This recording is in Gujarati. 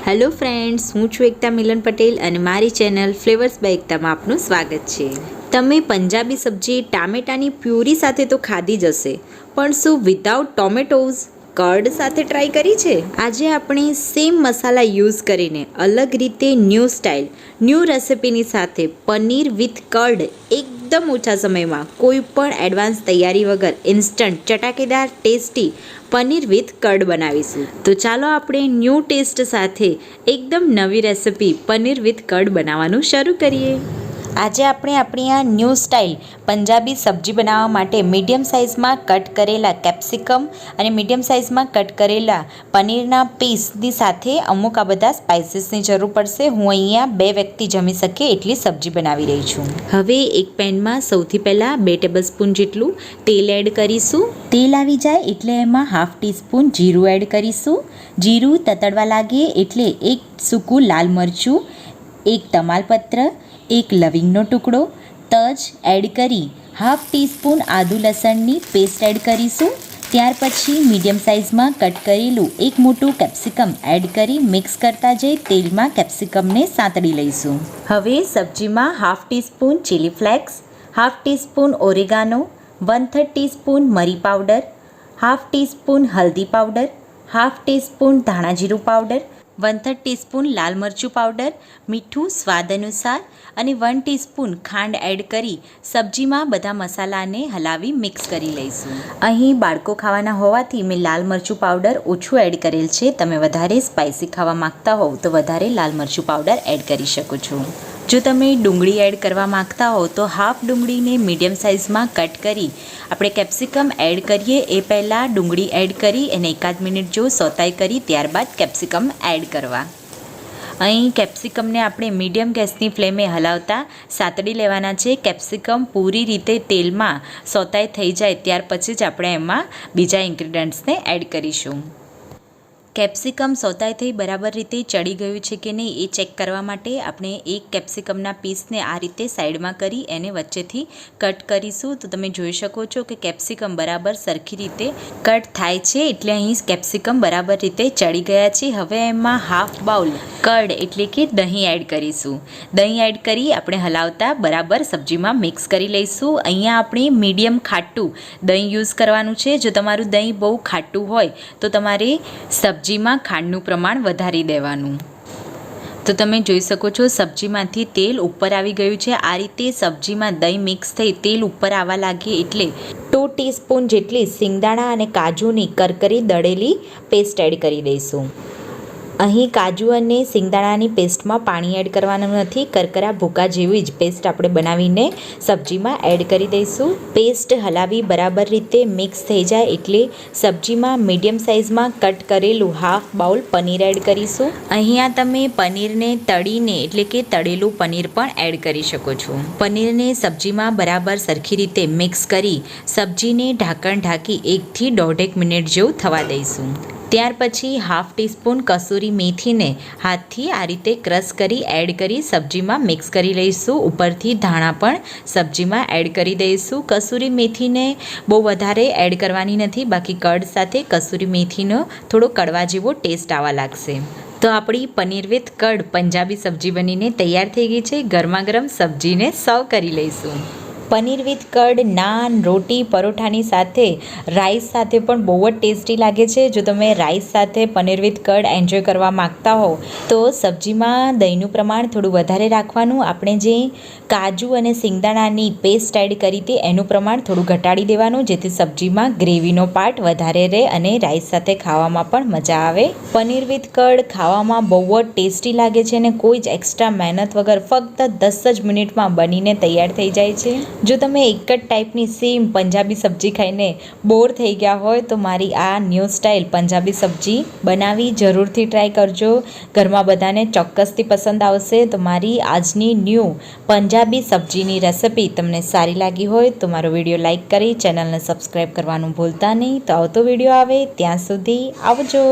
હેલો ફ્રેન્ડ્સ, હું છું એકતા મિલન પટેલ અને મારી ચેનલ ફ્લેવર્સ બાય એકતામાં આપનું સ્વાગત છે। તમે પંજાબી સબ્જી ટામેટાની પ્યુરી સાથે તો ખાધી જ હશે, પણ શું વિધાઉટ ટોમેટોઝ કર્ડ સાથે ટ્રાય કરી છે? આજે આપણે સેમ મસાલા યુઝ કરીને અલગ રીતે ન્યૂ સ્ટાઇલ ન્યૂ રેસિપીની સાથે પનીર વિથ કર્ડ એકદમ ઓછા સમયમાં કોઈ પણ એડવાન્સ તૈયારી વગર ઇન્સ્ટન્ટ ચટાકેદાર ટેસ્ટી પનીર વિથ કર્ડ બનાવીશું। તો ચાલો આપણે ન્યૂ ટેસ્ટ સાથે એકદમ નવી રેસિપી પનીર વિથ કર્ડ બનાવવાનું શરૂ કરીએ। આજે આપણે આપણી આ ન્યૂ સ્ટાઇલ પંજાબી સબ્જી બનાવવા માટે મીડિયમ સાઇઝમાં કટ કરેલા કેપ્સિકમ અને મીડિયમ સાઇઝમાં કટ કરેલા પનીરના પીસની સાથે અમુક આ બધા સ્પાઇસીસની જરૂર પડશે। હું અહીંયા 2 વ્યક્તિ જમી શકે એટલી સબ્જી બનાવી રહી છું। હવે એક પેનમાં સૌથી પહેલાં 2 ટેબલસ્પૂન જેટલું તેલ એડ કરીશું। તેલ આવી જાય એટલે એમાં હાફ ટીસ્પૂન જીરું એડ કરીશું। જીરું તતડવા લાગે એટલે એક સૂકું લાલ મરચું, એક તમાલપત્ર, એક લવિંગનો ટુકડો, તજ એડ કરી હાફ ટીસ્પૂન આદુ લસણની પેસ્ટ એડ કરીશું। ત્યાર પછી મીડિયમ સાઇઝમાં કટ કરેલું એક મોટું કેપ્સિકમ એડ કરી મિક્સ કરતા જઈ તેલમાં કેપ્સિકમને સાંતળી લઈશું। હવે સબ્જીમાં half teaspoon chilli flakes, half teaspoon oregano, 1/3 teaspoon મરી પાવડર, હાફ ટીસ્પૂન હલ્દી પાવડર, હાફ ટીસ્પૂન ધાણા જીરું પાવડર, 1/3 ટીસ્પૂન લાલ મરચું પાવડર, મીઠું સ્વાદ અનુસાર અને 1 ટીસ્પૂન ખાંડ એડ કરી સબ્જીમાં બધા મસાલાને હલાવી મિક્સ કરી લઈશું। અહીં બાળકો ખાવાના હોવાથી મેં લાલ મરચું પાવડર ઓછું એડ કરેલ છે। તમે વધારે સ્પાઇસી ખાવા માંગતા હોવ તો વધારે લાલ મરચું પાવડર એડ કરી શકો છો। જો તમે ડુંગળી એડ કરવા માંગતા હો તો હાફ ડુંગળીને મીડિયમ સાઇઝમાં કટ કરી આપણે કેપ્સિકમ એડ કરીએ એ પહેલાં ડુંગળી એડ કરી એને 1 મિનિટ જેવું સોતાઈ કરી ત્યારબાદ કેપ્સિકમ એડ કરવા। અહીં કેપ્સિકમને આપણે મીડિયમ ગેસની ફ્લેમે હલાવતા સાતડી લેવાના છે। કેપ્સિકમ પૂરી રીતે તેલમાં સોતાઈ થઈ જાય ત્યાર પછી જ આપણે એમાં બીજા ઇન્ગ્રીડિયન્ટ્સને એડ કરીશું। કેપ્સિકમ સોતાઈ થઈ બરાબર રીતે ચડી ગયું છે કે નહીં એ ચેક કરવા માટે આપણે એક કેપ્સિકમના પીસને આ રીતે સાઈડમાં કરી એને વચ્ચેથી કટ કરીશું। તો તમે જોઈ શકો છો કે કેપ્સિકમ બરાબર સરખી રીતે કટ થાય છે એટલે અહીં કેપ્સિકમ બરાબર રીતે ચડી ગયા છે। હવે એમાં હાફ બાઉલ કર્ડ એટલે કે દહીં એડ કરીશું। દહીં એડ કરી આપણે હલાવતા બરાબર સબ્જીમાં મિક્સ કરી લઈશું। અહીંયા આપણે મીડિયમ ખાટું દહીં યુઝ કરવાનું છે। જો તમારું દહીં બહુ ખાટું હોય તો તમારે સબ્જીમાં ખાંડનું પ્રમાણ વધારી દેવાનું। તો તમે જોઈ શકો છો સબ્જીમાંથી તેલ ઉપર આવી ગયું છે। આ રીતે સબ્જીમાં દહીં મિક્સ થઈ તેલ ઉપર આવવા લાગે એટલે 2 ટીસ્પૂન જેટલી સિંગદાણા અને કાજુની કરકરી દળેલી પેસ્ટ એડ કરી દઈશું। અહીં કાજુ અને સિંગદાણાની પેસ્ટમાં પાણી એડ કરવાનું નથી, કરકરા ભૂકા જેવી જ પેસ્ટ આપણે બનાવીને સબ્જીમાં એડ કરી દઈશું। પેસ્ટ હલાવી બરાબર રીતે મિક્સ થઈ જાય એટલે સબ્જીમાં મીડિયમ સાઇઝમાં કટ કરેલું હાફ બાઉલ પનીર એડ કરીશું। અહીંયા તમે પનીરને તળીને એટલે કે તળેલું પનીર પણ એડ કરી શકો છો। પનીરને સબ્જીમાં બરાબર સરખી રીતે મિક્સ કરી સબ્જીને ઢાંકણ ઢાંકી 1 થી 1.5 મિનિટ જેવું થવા દઈશું। ત્યાર પછી હાફ ટીસ્પૂન કસૂરી મેથીને હાથથી આ રીતે ક્રશ કરી એડ કરી સબ્જીમાં મિક્સ કરી લઈશું। ઉપરથી ધાણા પણ સબ્જીમાં એડ કરી દઈશું। કસૂરી મેથીને બહુ વધારે એડ કરવાની નથી, બાકી કર્ડ સાથે કસૂરી મેથીનો થોડો કડવા જેવો ટેસ્ટ આવવા લાગશે। તો આપણી પનીર વિથ કર્ડ પંજાબી સબ્જી બનીને તૈયાર થઈ ગઈ છે। ગરમા ગરમ સબ્જીને સર્વ કરી લઈશું। પનીર વિથ કર્ડ નાન, રોટી, પરોઠાની સાથે રાઈસ સાથે પણ બહુ જ ટેસ્ટી લાગે છે। જો તમે રાઈસ સાથે પનીર વિથ કર્ડ એન્જોય કરવા માગતા હો તો સબ્જીમાં દહીંનું પ્રમાણ થોડું વધારે રાખવાનું। આપણે જે કાજુ અને સિંગદાણાની પેસ્ટ એડ કરી હતી એનું પ્રમાણ થોડું ઘટાડી દેવાનું જેથી સબ્જીમાં ગ્રેવીનો પાર્ટ વધારે રહે અને રાઈસ સાથે ખાવામાં પણ મજા આવે। પનીર વિથ કર્ડ ખાવામાં બહુ જ ટેસ્ટી લાગે છે અને કોઈ જ એક્સ્ટ્રા મહેનત વગર ફક્ત 10 જ મિનિટમાં બનીને તૈયાર થઈ જાય છે। જો તમે એક જ ટાઈપની સેમ પંજાબી સબ્જી ખાઈને બોર થઈ ગયા હોય તો મારી આ ન્યૂ સ્ટાઇલ પંજાબી સબ્જી બનાવી જરૂરથી ટ્રાય કરજો। ઘરમાં બધાને ચોક્કસથી પસંદ આવશે। તો મારી આજની ન્યૂ પંજાબી સબ્જીની રેસિપી તમને સારી લાગી હોય તો મારો વિડીયો લાઇક કરી ચેનલને સબસ્ક્રાઈબ કરવાનું ભૂલતા નહીં। તો આવતો વિડીયો આવે ત્યાં સુધી આવજો।